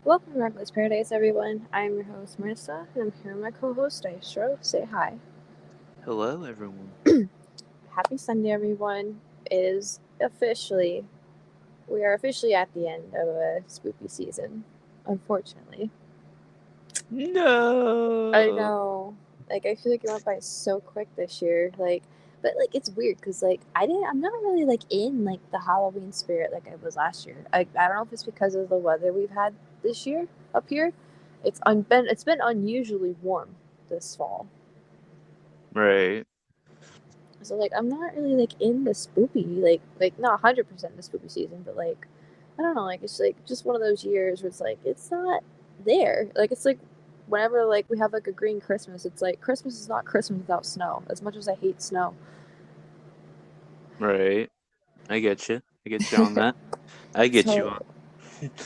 Welcome to Reckless Paradise, everyone. I'm your host, Marissa, and I'm here with my co-host, Dystro. Say hi. Hello, everyone. Happy Sunday, everyone. It is officially, we are officially at the end of a spooky season, unfortunately. I No. know. I feel like it went by so quick this year. But it's weird because, I'm not really, in, the Halloween spirit like I was last year. I don't know if it's because of the weather we've had this year up here. It's been unusually warm this fall. Right. So I'm not really in the spoopy not 100% the spoopy season, but I don't know, it's just one of those years where it's not there. It's whenever we have a green Christmas, it's like Christmas is not Christmas without snow. As much as I hate snow. Right. I get you. I get you on that. I get you So on.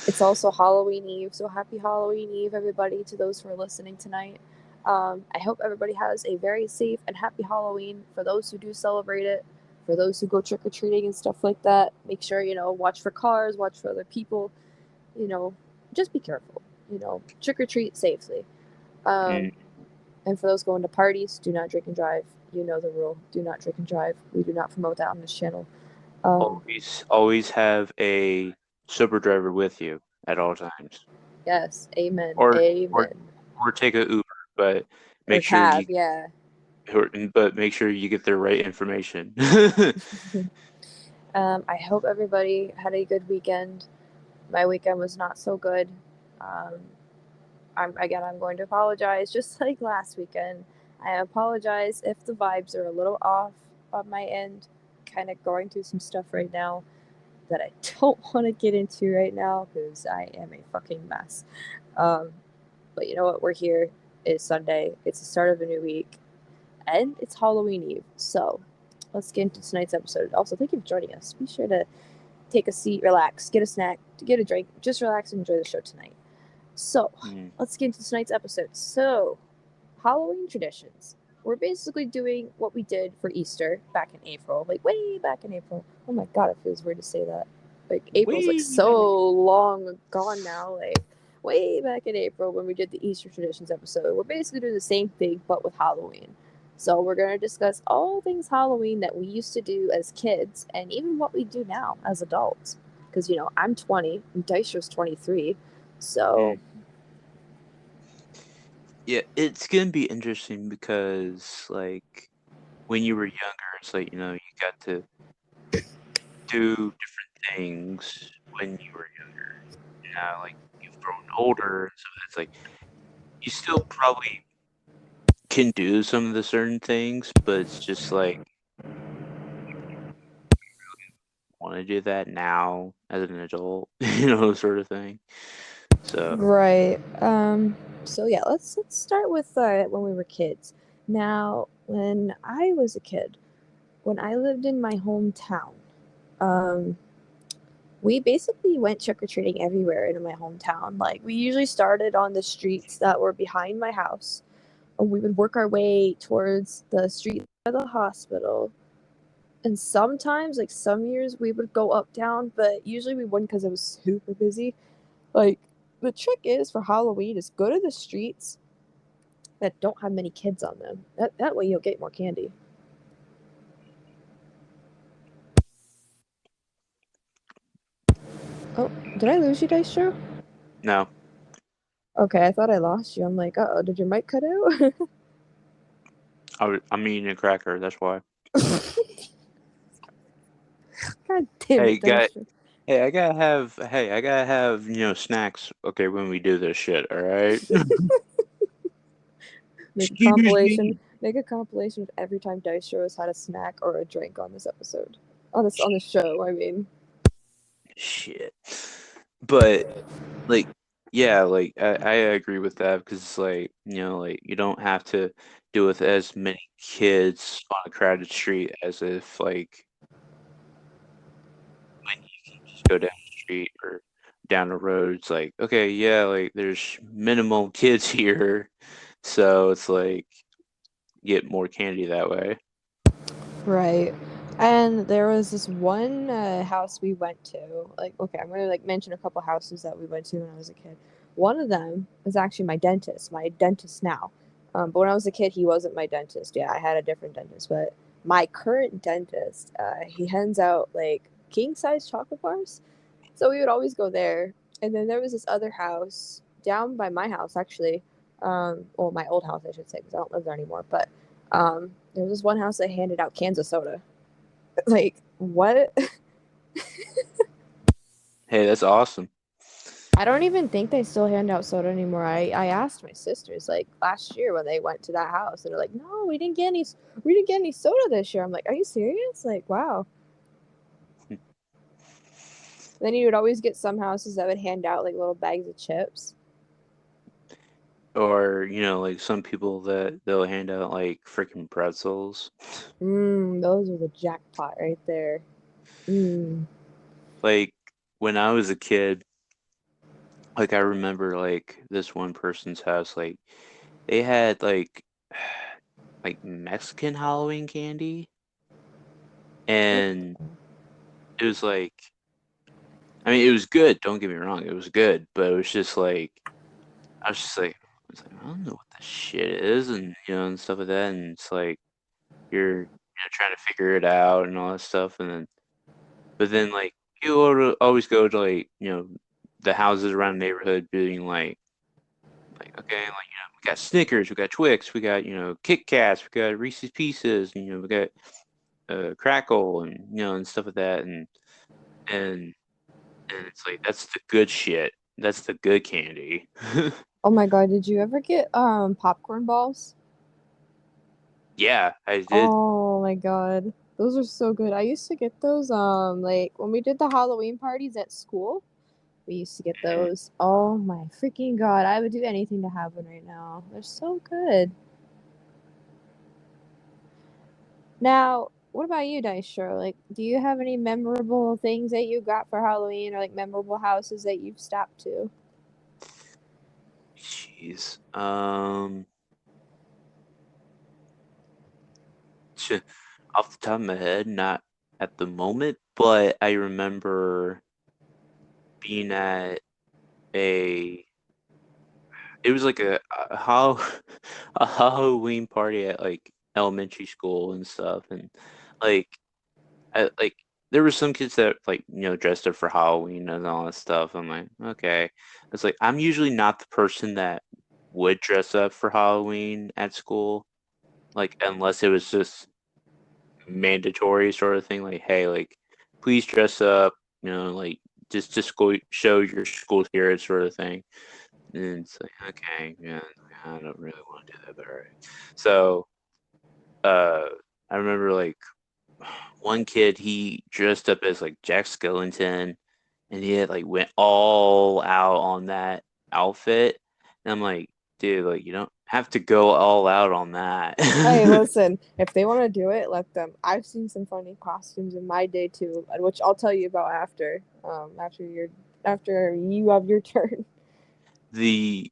it's also Halloween Eve, so happy Halloween Eve, everybody, to those who are listening tonight. I hope everybody has a very safe and happy Halloween. For those who do celebrate it, for those who go trick or treating and stuff like that, make sure, watch for cars, watch for other people, you know, just be careful, trick or treat safely. Mm. Um, and for those going to parties, do not drink and drive. You know the rule. Do not drink and drive. We do not promote that on this channel. Um, Always have a sober driver with you at all times, yes, amen, or or amen. or take a Uber, but Or make sure cab, yeah. make sure you get the right information. I hope everybody had a good weekend. My weekend was not so good. Um, I'm going to apologize, just like last weekend. I apologize if the vibes are a little off on my end. Kind of going through some stuff right now that I don't want to get into right now because I am a fucking mess. Um, but you know what? We're here. It's Sunday. It's the start of a new week, and it's Halloween Eve. So let's get into tonight's episode. Also, thank you for joining us. Be sure to take a seat, relax, get a snack, get a drink, just relax and enjoy the show tonight. So, Mm. let's get into tonight's episode. So, Halloween traditions. We're basically doing what we did for Easter back in April, way back in April. Oh my god, it feels weird to say that. April's Way so back. long gone now. Way back in April when we did the Easter traditions episode. We're basically doing the same thing but with Halloween. So we're going to discuss all things Halloween that we used to do as kids and even what we do now as adults. Because, I'm 20 and Dysher's 23. So, Mm. Yeah, it's gonna be interesting because when you were younger, it's you got to do different things when you were younger. You've grown older, so it's you still probably can do some of the certain things, but it's just want to do that now as an adult, sort of thing. So, right. So yeah, let's start with when we were kids. Now, when I was a kid, when I lived in my hometown, um, we basically went trick or treating everywhere in my hometown. We usually started on the streets that were behind my house, and we would work our way towards the street by the hospital. And sometimes, some years, we would go up down, but usually we wouldn't because it was super busy. Like the trick is for Halloween is go to the streets that don't have many kids on them. That way you'll get more candy. Oh, did I lose you, Dice Show? no, Okay, I thought I lost you. I'm like, uh oh, did your mic cut out? I'm eating a cracker. That's why. God damn Hey, it, Dice guy. Show. Hey, I gotta have snacks. Okay, when we do this shit. All right. Make a Excuse compilation. me. Make a compilation of every time Dice Show has had a snack or a drink on this episode. On this show, I mean. Shit. But like, yeah, I agree with that because it's you don't have to deal with as many kids on a crowded street as if when you can just go down the street or down the road. It's like, okay, yeah, there's minimal kids here, so it's get more candy that way. Right. And there was this one house we went to. Okay, I'm gonna mention a couple houses that we went to when I was a kid. One of them is actually my dentist now. But when I was a kid, he wasn't my dentist. Yeah, I had a different dentist. But my current dentist, he hands out like king size chocolate bars. So we would always go there. And then there was this other house down by my house, actually. Well, my old house, I should say, because I don't live there anymore. But there was this one house that handed out cans of soda. Like, what? Hey, that's awesome. I don't even think they still hand out soda anymore. I asked my sisters like last year when they went to that house, and they're like, "No, we didn't get any soda this year." I'm like, "Are you serious?" Like, wow. Then you would always get some houses that would hand out like little bags of chips. Or, like some people that they'll hand out like freaking pretzels. Those are the jackpot right there. Mm. Like when I was a kid, like I remember like this one person's house, like they had like Mexican Halloween candy, and it was like, I mean, it was good, don't get me wrong, it was good, but it was just like I don't know what this shit is, and and stuff like that, and it's like you're trying to figure it out and all that stuff, and then but then like you always go to like the houses around the neighborhood being like okay, like we got Snickers, we got Twix, we got Kit Kats, we got Reese's Pieces, we got Crackle, and and stuff like that, and and it's like that's the good shit, that's the good candy. Oh my God, did you ever get popcorn balls? Yeah, I did. Oh my God. Those are so good. I used to get those like when we did the Halloween parties at school. We used to get those. Oh my freaking God. I would do anything to have one right now. They're so good. Now, what about you, Dystro? Like, do you have any memorable things that you got for Halloween or like memorable houses that you've stopped to? Jeez. Off the top of my head, not at the moment, but I remember being at a it was like a Halloween party at like elementary school and stuff, and like like there were some kids that like dressed up for Halloween and all that stuff. I'm like, okay. It's like I'm usually not the person that would dress up for Halloween at school, like unless it was just mandatory sort of thing. Like, hey, like please dress up, like just go show your school spirit sort of thing. And it's like, okay, yeah, I don't really want to do that, but all right. So, uh, I remember like one kid, he dressed up as like Jack Skellington, and he had like went all out on that outfit. And I'm like, dude, like you don't have to go all out on that. Hey, listen, if they want to do it, let them. I've seen some funny costumes in my day too, which I'll tell you about after you have your turn. The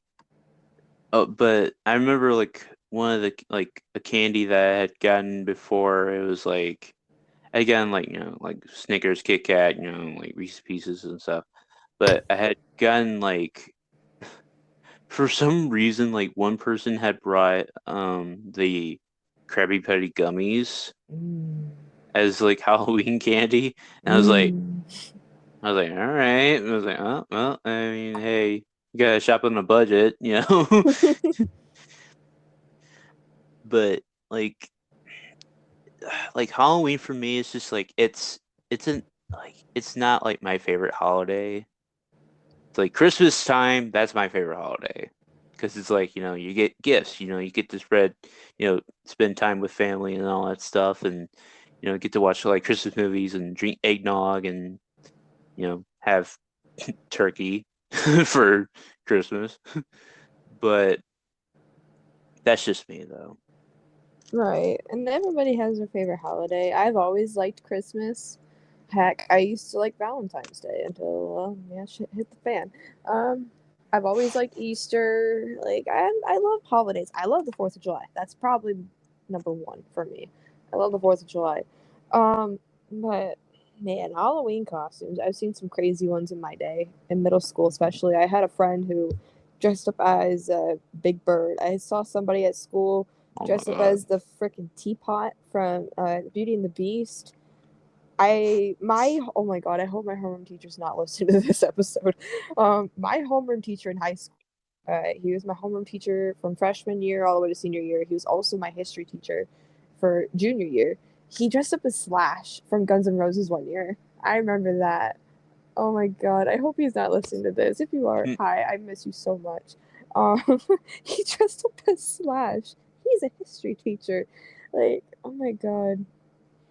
but I remember like one of the like a candy that I had gotten before. It was like again like like Snickers, Kit Kat, like Reese's Pieces and stuff. But I had gotten like for some reason like one person had brought the Krabby Patty gummies Mm. as like Halloween candy, and Mm. I was like, all right. I was like, oh well, I mean, hey, you gotta shop on a budget. But like like Halloween for me is just like it's an like it's not like my favorite holiday. It's like Christmas time, that's my favorite holiday. Because it's like, you get gifts, you get to spend time with family and all that stuff, and get to watch like Christmas movies and drink eggnog and have turkey for Christmas. But that's just me though. Right. And everybody has their favorite holiday. I've always liked Christmas. Heck, I used to like Valentine's Day until yeah, shit hit the fan. Um, I've always liked Easter. Like I love holidays. I love the 4th of July. That's probably number one for me. I love the 4th of July. Um, but Man, Halloween costumes. I've seen some crazy ones in my day, in middle school especially. I had a friend who dressed up as Big Bird. I saw somebody at school Oh my dressed up god. as the freaking teapot from Beauty and the Beast. Oh my god, I hope my homeroom teacher's not listening to this episode. My homeroom teacher in high school, he was my homeroom teacher from freshman year all the way to senior year. He was also my history teacher for junior year. He dressed up as Slash from Guns N' Roses one year. I remember that. Oh my god, I hope he's not listening to this. If you are, hi, I miss you so much. Um, he dressed up as Slash. He's a history teacher. Like, oh my god.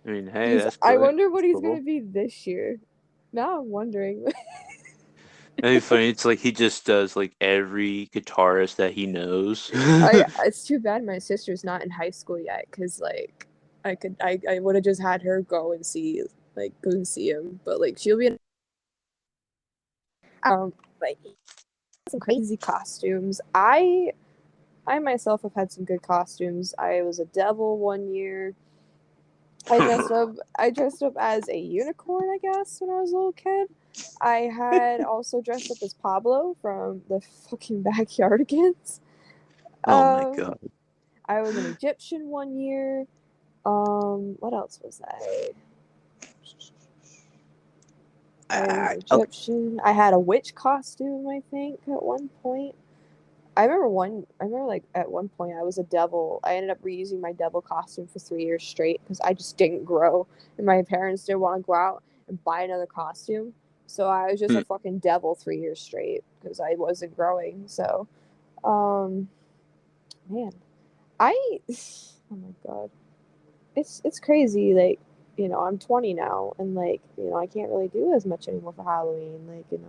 I mean, hey, He's that's I good. wonder what That's he's cool. gonna be this year. Now I'm wondering. It'd be funny. It's like he just does like every guitarist that he knows. It's too bad my sister's not in high school yet, because like I would have just had her go and see him. But like she'll be in like some crazy costumes. I myself have had some good costumes. I was a devil one year. I dressed up as a unicorn, I guess, when I was a little kid. I had also dressed up as Pablo from the fucking Backyardigans. Oh my Um, god. I was an Egyptian one year. What else was I? I was Okay. Egyptian. I had a witch costume, I think, at one point. I remember like at one point I was a devil. I ended up reusing my devil costume for 3 years straight because I just didn't grow, and my parents didn't want to go out and buy another costume. So I was just a Hmm. fucking devil 3 years straight because I wasn't growing. So, um, man, I oh my god, it's crazy. Like, I'm 20 now, and like, I can't really do as much anymore for Halloween. Like,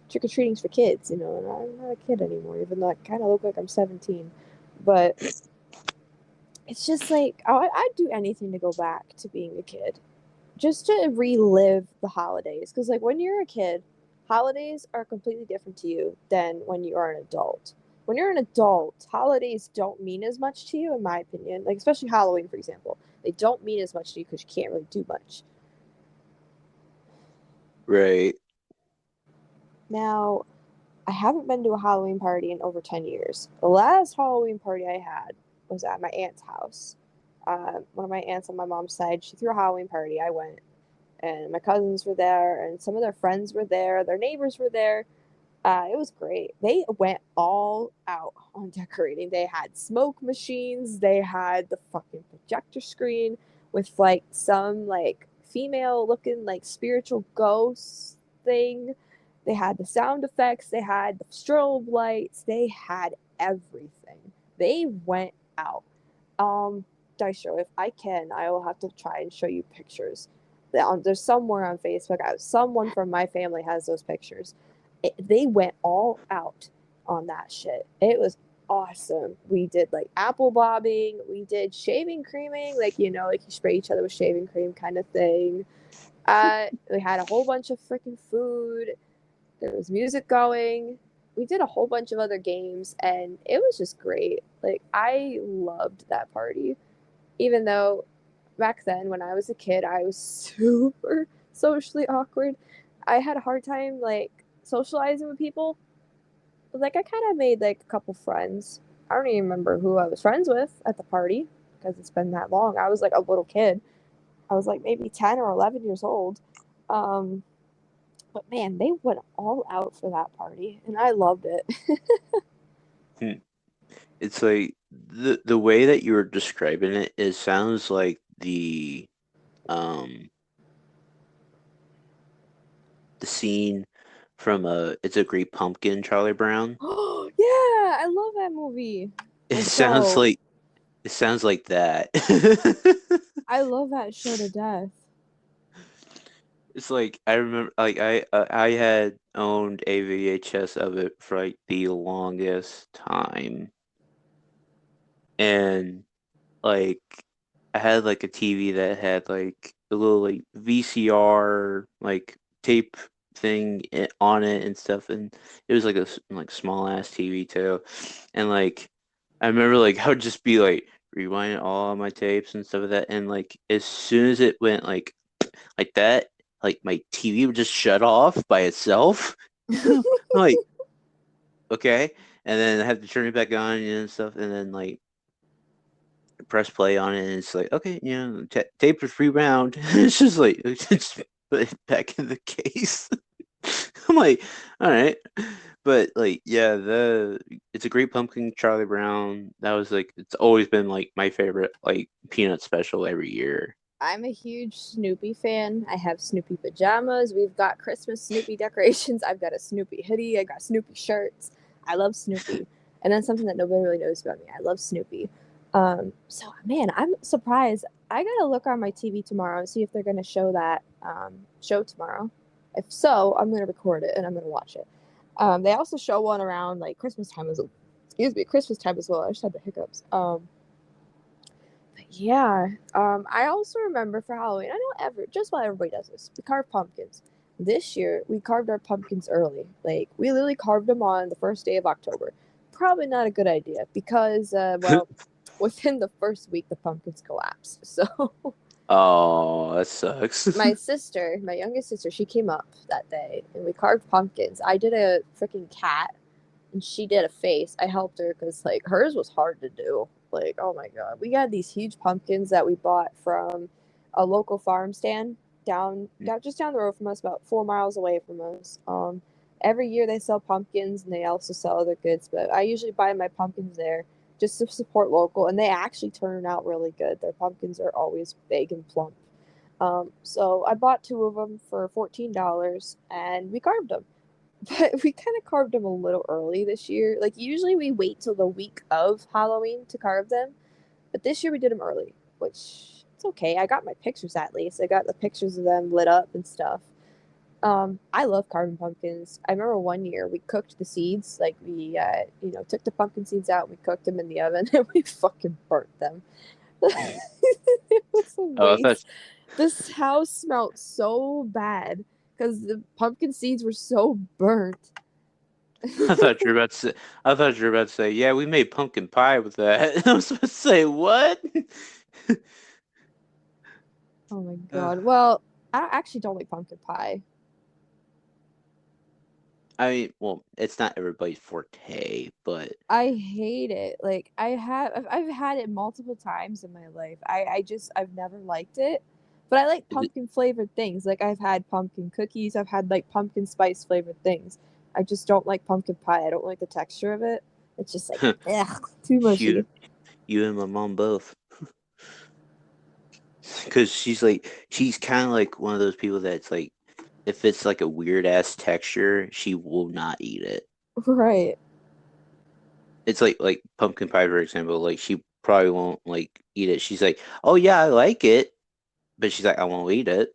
trick or treating's for kids, and I'm not a kid anymore, even though I kind of look like I'm 17. But it's just like I'd do anything to go back to being a kid, just to relive the holidays. Because like when you're a kid, holidays are completely different to you than when you are an adult. When you're an adult, holidays don't mean as much to you, in my opinion. Like especially Halloween, for example, they don't mean as much to you because you can't really do much. Right. Now, I haven't been to a Halloween party in over 10 years. The last Halloween party I had was at my aunt's house. One of my aunts on my mom's side, she threw a Halloween party. I went, and my cousins were there, and some of their friends were there. Their neighbors were there. It was great. They went all out on decorating. They had smoke machines. They had the fucking projector screen with like some like female looking like spiritual ghost thing. They had the sound effects. They had the strobe lights. They had everything. They went out. Um, Dystro, if I can, I will have to try and show you pictures. There's somewhere on Facebook. Someone from my family has those pictures. They went all out on that shit. It was awesome. We did like apple bobbing. We did shaving creaming, like like you spray each other with shaving cream kind of thing. We had a whole bunch of freaking food. There was music going. We did a whole bunch of other games, and it was just great. Like I loved that party, even though back then when I was a kid, I was super socially awkward. I had a hard time like socializing with people. Like I kind of made like a couple friends. I don't even remember who I was friends with at the party because it's been that long. I was like a little kid. I was like maybe 10 or 11 years old. Um, but man, they went all out for that party, and I loved it. Hmm. It's like the way that you were describing it, it sounds like um the scene from It's a Great Pumpkin, Charlie Brown. Oh yeah, I love that movie or It sounds show. like it sounds like that. I love that show to death. It's like I remember, like I had owned a VHS of it for like the longest time, and like I had like a TV that had like a little like VCR like tape thing on it and stuff, and it was like like small ass TV too, and like I remember like I would just be like rewinding all of my tapes and stuff like that, and like as soon as it went like that, like my TV would just shut off by itself. I'm like, okay, and then I have to turn it back on and stuff, and then like press play on it, and it's like, okay, tape is rewound. It's just like just put it back in the case. I'm like, all right, but like, yeah, the It's a Great Pumpkin, Charlie Brown. That was like, it's always been like my favorite like peanut special every year. I'm a huge Snoopy fan. I have Snoopy pajamas. We've got Christmas Snoopy decorations. I've got a Snoopy hoodie. I got Snoopy shirts. I love Snoopy. And that's something that nobody really knows about me. I love Snoopy. So man, I'm surprised. I gotta look on my TV tomorrow and see if they're gonna show that show tomorrow. If so, I'm gonna record it and I'm gonna watch it. They also show one around like Christmas time as Christmas time as well. I just had the hiccups. Yeah. I also remember for Halloween, I don't ever, just while everybody does this, we carve pumpkins. This year, we carved our pumpkins early. Like, we literally carved them on the first day of October. Probably not a good idea because, well, within the first week, the pumpkins collapsed. So, Oh, that sucks. my sister, my youngest sister, she came up that day and we carved pumpkins. I did a freaking cat and she did a face. I helped her because like hers was hard to do. Like, oh my god, we had these huge pumpkins that we bought from a local farm stand down just down the road from us, about 4 miles away from us. Every year they sell pumpkins and they also sell other goods, but I usually buy my pumpkins there just to support local, and they actually turn out really good. Their pumpkins are always big and plump. So I bought two of them for $14, and we carved them. But we kind of carved them a little early this year. Like usually we wait till the week of Halloween to carve them, but this year we did them early, which it's okay. I got my pictures at least. I got the pictures of them lit up and stuff. I love carving pumpkins. I remember one year we cooked the seeds. Like we, took the pumpkin seeds out, we cooked them in the oven, and we fucking burnt them. It was a Oh, I thought waste. This house smelled so bad because the pumpkin seeds were so burnt. I thought you were about to say. I thought you were about to say, "Yeah, we made pumpkin pie with that." I was about to say, "What?" Oh my Uh, god. Well, I actually don't like pumpkin pie. I mean, well, it's not everybody's forte, but I hate it. Like I've had it multiple times in my life. I've never liked it. But I like is it, pumpkin flavored things. Like I've had pumpkin cookies, I've had like pumpkin spice flavored things. I just don't like pumpkin pie. I don't like the texture of it. It's just like ugh, too you, mushy. you and my mom both, because she's kind of like one of those people that's like, if it's like a weird ass texture, she will not eat it. Right. It's like pumpkin pie, for example. Like she probably won't like eat it. She's like, "Oh yeah, I like it," but she's like, "I won't eat it."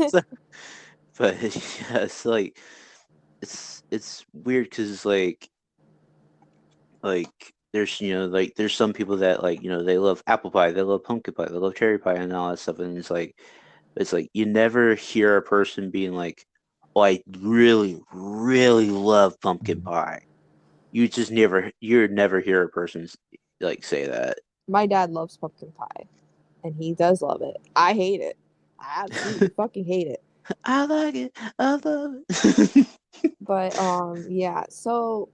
So, but yeah, it's like it's weird because it's like there's like there's some people that like they love apple pie, they love pumpkin pie, they love cherry pie and all that stuff, and it's like you never hear a person being like, "Oh, I really really love pumpkin pie." You never hear a person like say that. My dad loves pumpkin pie, and he does love it. I hate it. I absolutely fucking hate it. I like it. I love it. But yeah, so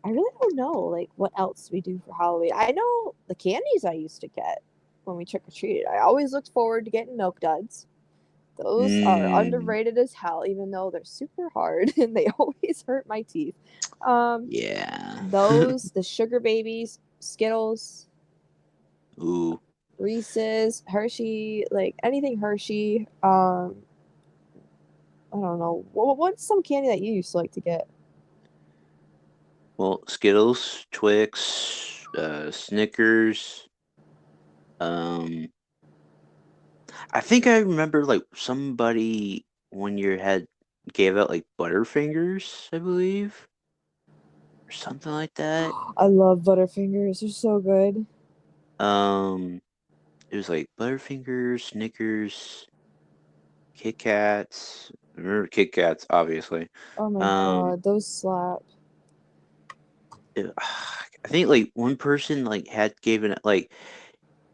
I really don't know like what else we do for Halloween. I know the candies I used to get when we trick or treated. I always looked forward to getting milk duds. Those are Mm, underrated as hell, even though they're super hard and they always hurt my teeth. Um, yeah. the sugar babies, Skittles, Ooh. Reese's, Hershey, like anything Hershey. I don't know. What's some candy that you used to like to get? Well, Skittles, Twix, Snickers. Um, I think I remember like somebody one year had gave out like Butterfingers, I believe, or something like that. I love Butterfingers. They're so good. Um, it was like Butterfingers, Snickers, Kit Kats. I remember Kit Kats, obviously. Oh my Um, god, those slap. I think like one person like had given it like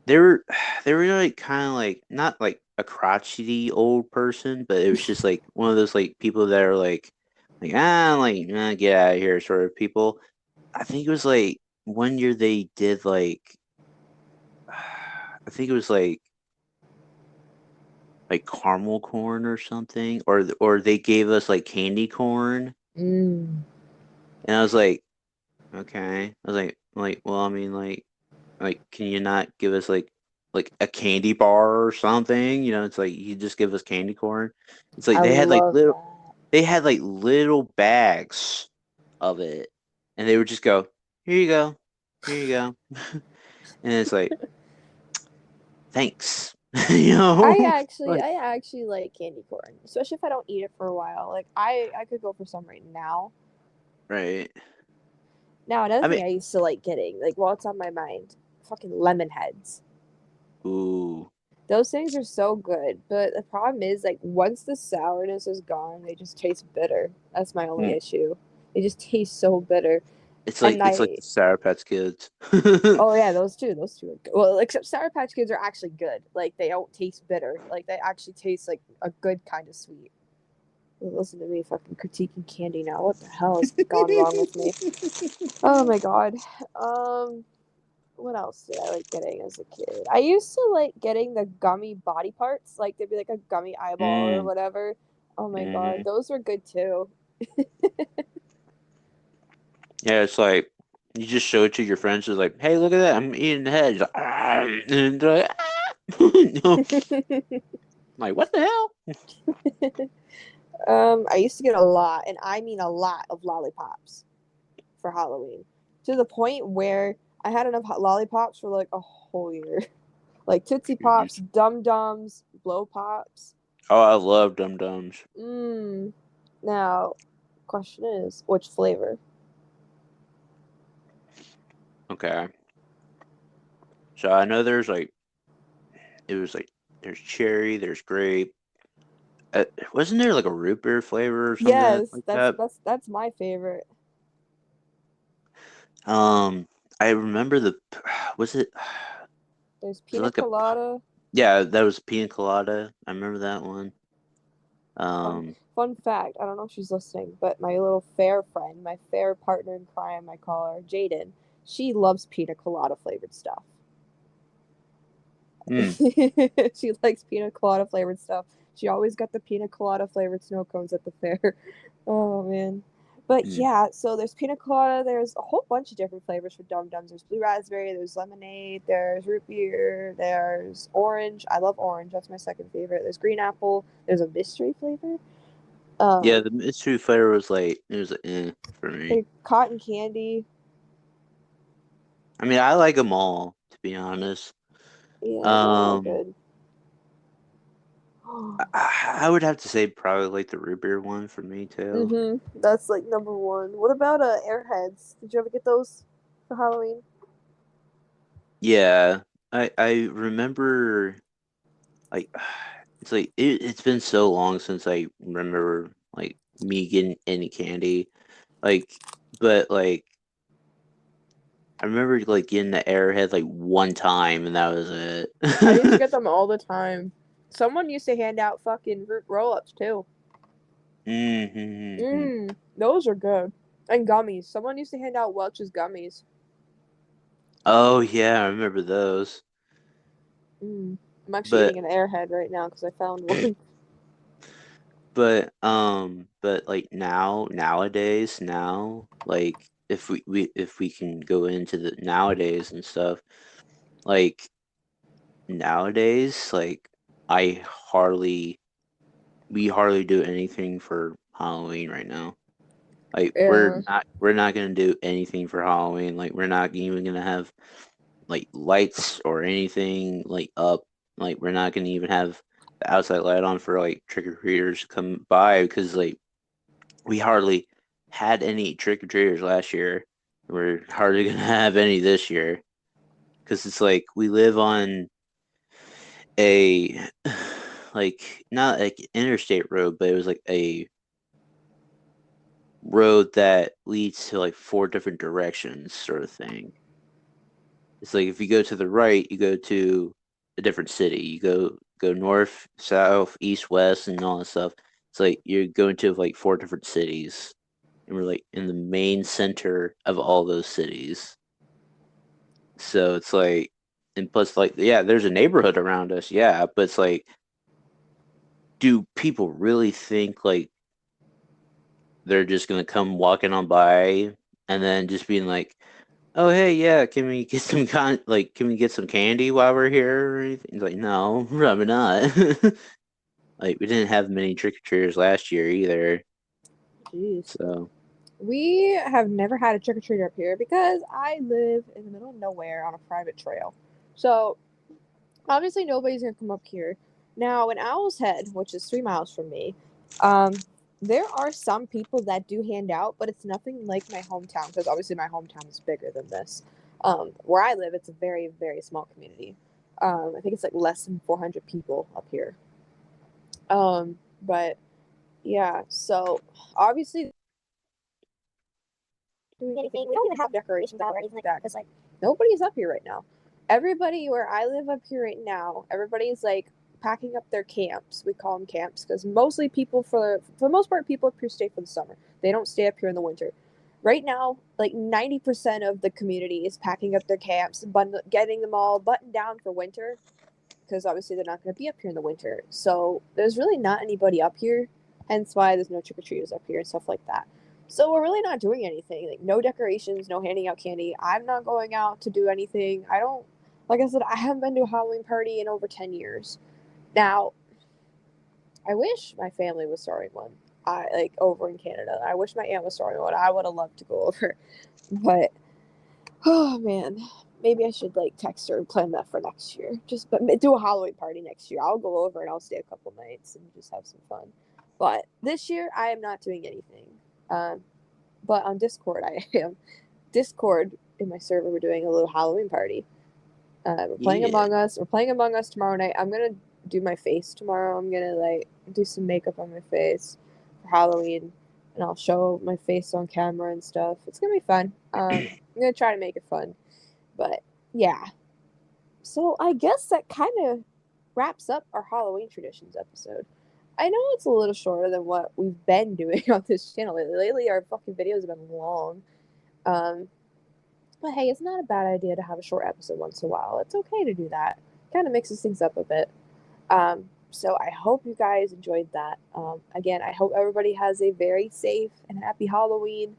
they were they were like kind of like not like a crotchety old person, but it was just like one of those like people that are get out of here sort of people. I think it was like one year they did like I think it was like caramel corn or something, or they gave us like candy corn, Mm. and I was like, okay. I was well, I mean, can you not give us like a candy bar or something? You know, it's like you just give us candy corn. It's like I love that. they had like little bags of it, and they would just go, here you go, here you go, and it's like, thanks, you know, like I actually like candy corn, especially if I don't eat it for a while. Like I could go for some right now. right. Now another I mean, thing I used to like getting, like while it's on my mind, fucking lemon heads. ooh, Those things are so good, but the problem is like once the sourness is gone, they just taste bitter. That's my only hmm. issue. They just taste so bitter. And It's like I the Sour Patch Kids. oh yeah, those two are good. Well, except Sour Patch Kids are actually good. Like they don't taste bitter. Like they actually taste like a good kind of sweet. Listen to me fucking critiquing candy now. What the hell has gone wrong with me? Oh my god. Um, what else did I like getting as a kid? I used to like getting the gummy body parts. Like there'd be like a gummy eyeball or Mm, whatever. Oh my god, mm. those were good too. Yeah, it's like you just show it to your friends. It's like, hey, look at that! I'm eating the head. It's like, "Ah," and they're like, ah. You know, like what the hell? I used to get a lot, and I mean a lot of lollipops for Halloween, to the point where I had enough lollipops for like a whole year. Like Tootsie Pops, Mhm. Dum Dums, Blow Pops. Oh, I love Dum Dums. Mmm. Now, question is, which flavor? Okay, so I know there's like it was like there's cherry, there's grape. Wasn't there like a root beer flavor or something Yes, like that? that's my favorite. Um, I remember was it There's was it pina like a colada. yeah, that was pina colada. I remember that one. Fun Um, fun fact. I don't know if she's listening, but my little fair friend, my fair partner in crime, I call her Jaden. She loves pina colada flavored stuff. mm, She likes pina colada flavored stuff. She always got the pina colada flavored snow cones at the fair. Oh man. But mm. yeah, so there's pina colada, there's a whole bunch of different flavors for Dum Dums. There's blue raspberry, there's lemonade, there's root beer, there's orange. I love orange, that's my second favorite. There's green apple, there's a mystery flavor. Yeah, Um, the mystery flavor was like it was for me. there's cotton candy. I mean, I like them all to be honest. Yeah, they're all Um, good. I would have to say probably like the root beer one for me too. That's like number one. What about Airheads? Did you ever get those for Halloween? Yeah, I remember like it's like it's been so long since I remember like me getting any candy. Like, but like I remember like getting the Airhead like one time and that was I used to it. get them all the time. Someone used to hand out fucking fruit roll-ups too. Hmm. Those are good. And gummies. Someone used to hand out Welch's gummies. Oh yeah, I remember those. I'm actually But eating an airhead right now because I found one. but like nowadays like if we can go into the nowadays and stuff like nowadays like I hardly we hardly do anything for Halloween right now. Like Yeah. we're not gonna do anything for Halloween. Like we're not even gonna have like lights or anything like up. Like we're not gonna even have the outside light on for like trick or treaters to come by because like we hardly had any trick or treaters last year. We're hardly gonna have any this year because it's like we live on a like not like interstate road, but it was like a road that leads to like four different directions, sort of thing. It's like if you go to the right, you go to a different city. You go go north, south, east, west, and all that stuff. It's like you're going to like 4 different cities, and we're like in the main center of all those cities. So it's like, and plus, like, yeah, there's a neighborhood around us, yeah, but it's like, do people really think like they're just gonna come walking on by and then just being like, "Oh, hey, yeah, can we get some can we get some candy while we're here or anything?" It's like, no, probably not. Like, we didn't have many trick or treaters last year either, Jeez. so We have never had a trick or treater up here because I live in the middle of nowhere on a private trail. So obviously nobody's gonna come up here. Now in Owl's Head, which is 3 miles from me, um, there are some people that do hand out, but it's nothing like my hometown because obviously my hometown is bigger than this. Where I live, it's a very very small community. I think it's like less than 400 people up here. But yeah, so obviously doing anything. We don't even have decorations out or anything like that because like nobody's up here right now. Everybody where I live up here right now, everybody's like packing up their camps. We call them camps because mostly people for the most part people up here stay for the summer. They don't stay up here in the winter. Right now, like 90% of the community is packing up their camps, getting them all buttoned down for winter because obviously they're not going to be up here in the winter. So there's really not anybody up here, hence why there's no trick or treaters up here and stuff like that. So we're really not doing anything. Like no decorations, no handing out candy. I'm not going out to do anything. I don't like I said, I haven't been to a Halloween party in over 10 years. Now, I wish my family was throwing one. I like over in Canada. I wish my aunt was throwing one. I would have loved to go over. But oh man, maybe I should like text her and plan that for next year. Just but do a Halloween party next year. I'll go over and I'll stay a couple nights and just have some fun. But this year I am not doing anything. Um, but on Discord I am. Discord in my server we're doing a little Halloween party. We're playing yeah. Among Us. We're playing Among Us tomorrow night. I'm gonna do my face tomorrow. I'm gonna like do some makeup on my face for Halloween, and I'll show my face on camera and stuff. It's gonna be fun. I'm gonna try to make it fun, but yeah. So I guess that kind of wraps up our Halloween traditions episode. I know it's a little shorter than what we've been doing on this channel lately. Lately, our fucking videos have been long. Um, but hey, it's not a bad idea to have a short episode once in a while. It's okay to do that. Kind of mixes things up a bit. So I hope you guys enjoyed that. Again, I hope everybody has a very safe and happy Halloween.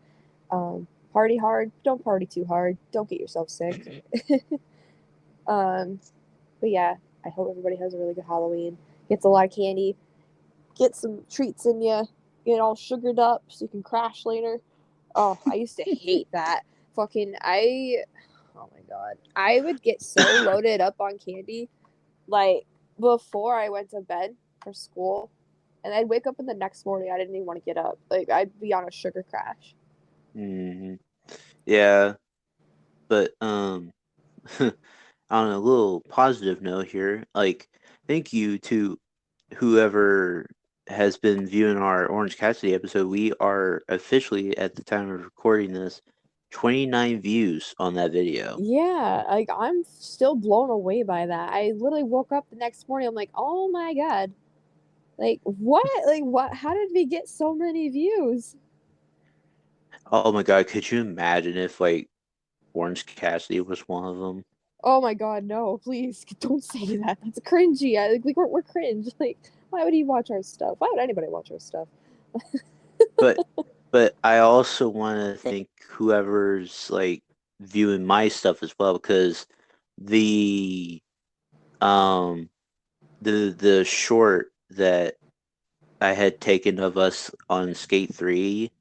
Party hard. Don't party too hard. Don't get yourself sick. um, but yeah, I hope everybody has a really good Halloween. Gets a lot of candy. Get some treats in you. Get all sugared up so you can crash later. Oh, I used to hate that. Fucking oh my god. I would get so loaded up on candy like before I went to bed for school and I'd wake up in the next morning I didn't even want to get up. Like I'd be on a sugar crash. Hmm. Yeah, but on a little positive note here, like, thank you to whoever has been viewing our Orange Cassidy episode. We are officially, at the time of recording this, 29 views on that video. Yeah, like I'm still blown away by that. I literally woke up the next morning I'm like, "Oh my god. Like what? Like what? How did we get so many views?" Oh my God, could you imagine if like Orange Cassidy was one of them? Oh my god, no, please don't say that. That's cringy. We're cringe. Like, why would he watch our stuff? Why would anybody watch our stuff? But but I also want to thank whoever's like viewing my stuff as well, because the um the short that I had taken of us on Skate 3,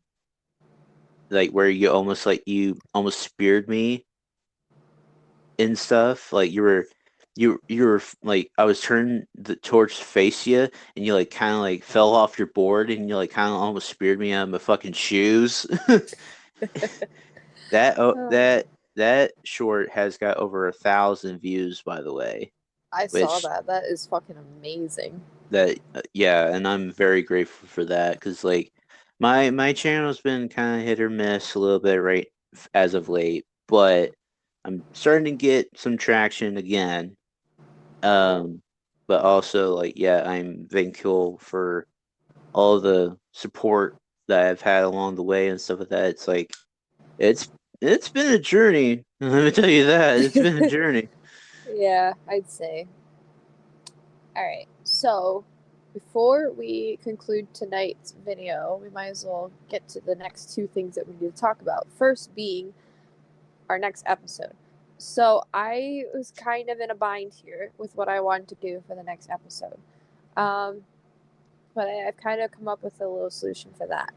like where you almost speared me and stuff, like you were like, I was turning the torch to face you, and you like kind of like fell off your board, and you like kind of almost speared me out of my fucking shoes. That oh, Oh, that short has got over 1,000 views, by the way. I saw Which that. That is fucking amazing. that yeah, and I'm very grateful for that, because like my channel's been kind of hit or miss a little bit right as of late, but I'm starting to get some traction again. Um, but also like yeah, I'm thankful for all the support that I've had along the way and stuff like that. It's like it's it's been a journey. Let me tell you that. It's been a journey. Yeah, I'd say. All right. So, before we conclude tonight's video, we might as well get to the next two things that we need to talk about. First being our next episode. So, I was kind of in a bind here with what I wanted to do for the next episode. Um, but I've kind of come up with a little solution for that.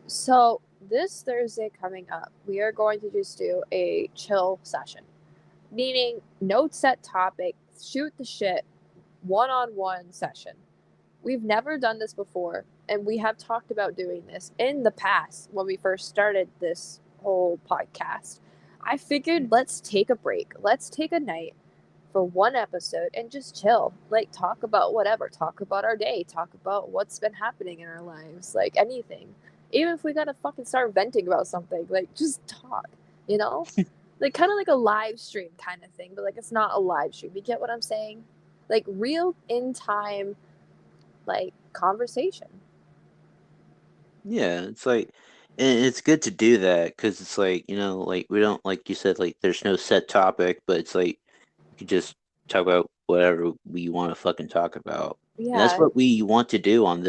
So, this Thursday coming up, we are going to just do a chill session, meaning no set topic, shoot the shit, one on one session. We've never done this before, and we have talked about doing this in the past when we first started this whole podcast. I figured let's take a break. Let's take a night for one episode and just chill. Like, talk about whatever. Talk about our day. Talk about what's been happening in our lives. Like, anything. Even if we gotta fucking start venting about something, like, just talk, you know? Like, kind of like a live stream kind of thing, but like, it's not a live stream. You get what I'm saying? Like, real in time, like, conversation. Yeah, it's like, and it's good to do that because it's like, like we don't, like you said, like there's no set topic, but it's like you can just talk about whatever we want to fucking talk about. And that's Yeah, what we want to do on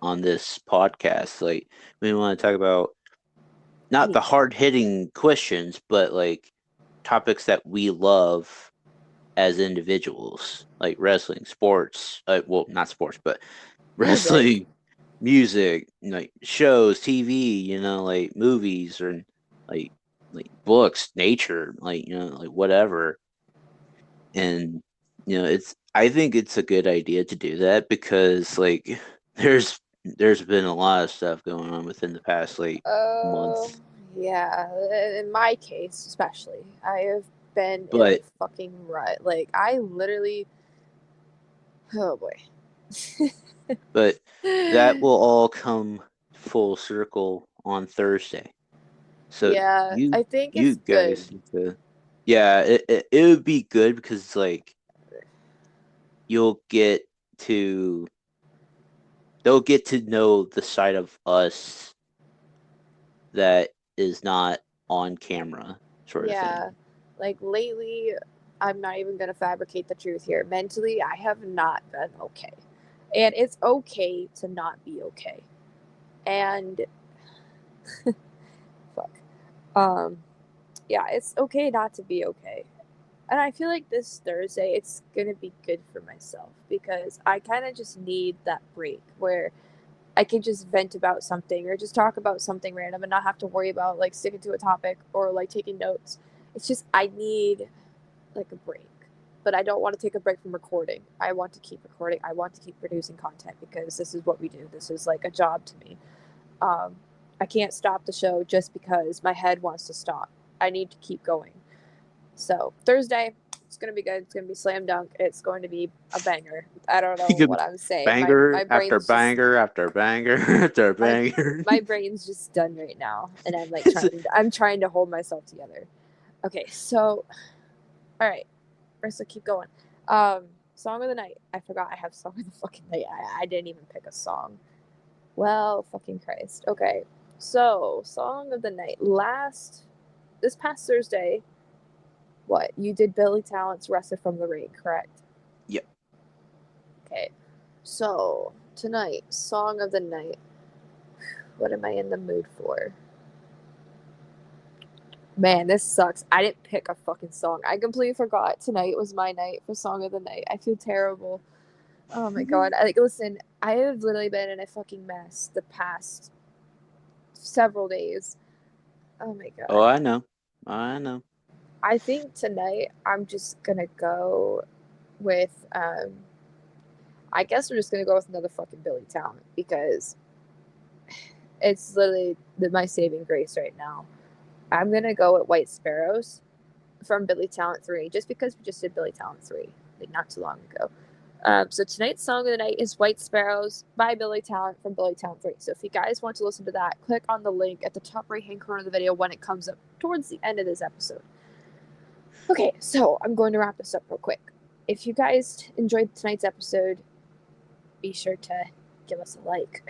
on this podcast. Like we want to talk about not the anything. hard hitting questions, but like topics that we love as individuals, like wrestling, sports, well, not sports, but Music. wrestling, music, like shows, TV, like movies or like books, nature, like like whatever. And it's I think it's a good idea to do that because like there's been a lot of stuff going on within the past like Oh, month. yeah. In my case, especially, I have been in a But fucking rut. Like, I literally. Oh boy. but that will all come full circle on Thursday. So Yeah, I think you it's good. guys need to, yeah, it would be good because it's like you'll get to they'll get to know the side of us that is not on camera, sort of thing. Yeah. Like, lately, I'm not even going to fabricate the truth here. Mentally, I have not been okay. And it's okay to not be okay. And, fuck. Um, yeah, it's okay not to be okay. And I feel like this Thursday, it's going to be good for myself because I kind of just need that break where I can just vent about something or just talk about something random and not have to worry about like sticking to a topic or like taking notes. It's just I need like a break. But I don't want to take a break from recording. I want to keep recording. I want to keep producing content because this is what we do. This is like a job to me. Um, I can't stop the show just because my head wants to stop. I need to keep going. So Thursday, it's gonna be good. It's gonna be slam dunk. It's going to be a banger. I don't know what I'm saying. My Banger after brain's just banger after banger after my banger. my brain's just done right now, and I'm like trying to hold myself together. Okay, so all right, Marissa, keep going. Song of the night. I forgot I have song of the fucking night. I didn't even pick a song. Well, fucking Christ. Okay, so song of the night. This past Thursday, what you did? Billy Talent's "Rested from the Rain," correct? Yep. Okay, so tonight, song of the night. What am I in the mood for? Man, this sucks. I didn't pick a fucking song. I completely forgot tonight was my night for song of the night. I feel terrible. Oh my god. Listen, I have literally been in a fucking mess the past several days. Oh my Oh, god. I know. I know. I think tonight I'm just gonna go with I guess we're just gonna go with another fucking Billy Talent because it's literally my saving grace right now. I'm gonna go with White Sparrows from Billy Talent 3, just because we just did Billy Talent 3, like not too long ago. So tonight's song of the night is White Sparrows by Billy Talent from Billy Talent 3. So if you guys want to listen to that, click on the link at the top right hand corner of the video when it comes up towards the end of this episode. Okay, so I'm going to wrap this up real quick. if you guys enjoyed tonight's episode, be sure to give us a like.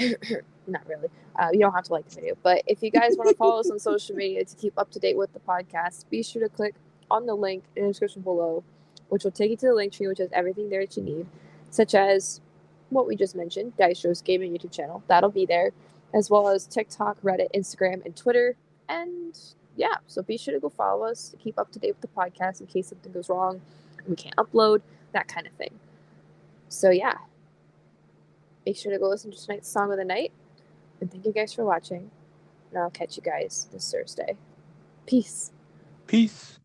Not really. You don't have to like the video, but if you guys want to follow us on social media to keep up to date with the podcast, be sure to click on the link in the description below, which will take you to the link tree, which has everything there that you need, such as what we just mentioned, Dystro's gaming YouTube channel. That'll be there, as well as TikTok, Reddit, Instagram, and Twitter. And yeah, so be sure to go follow us to keep up to date with the podcast in case something goes wrong and we can't upload, that kind of thing. So yeah, make sure to go listen to tonight's song of the night. And thank you guys for watching. And I'll catch you guys this Thursday. Peace. Peace.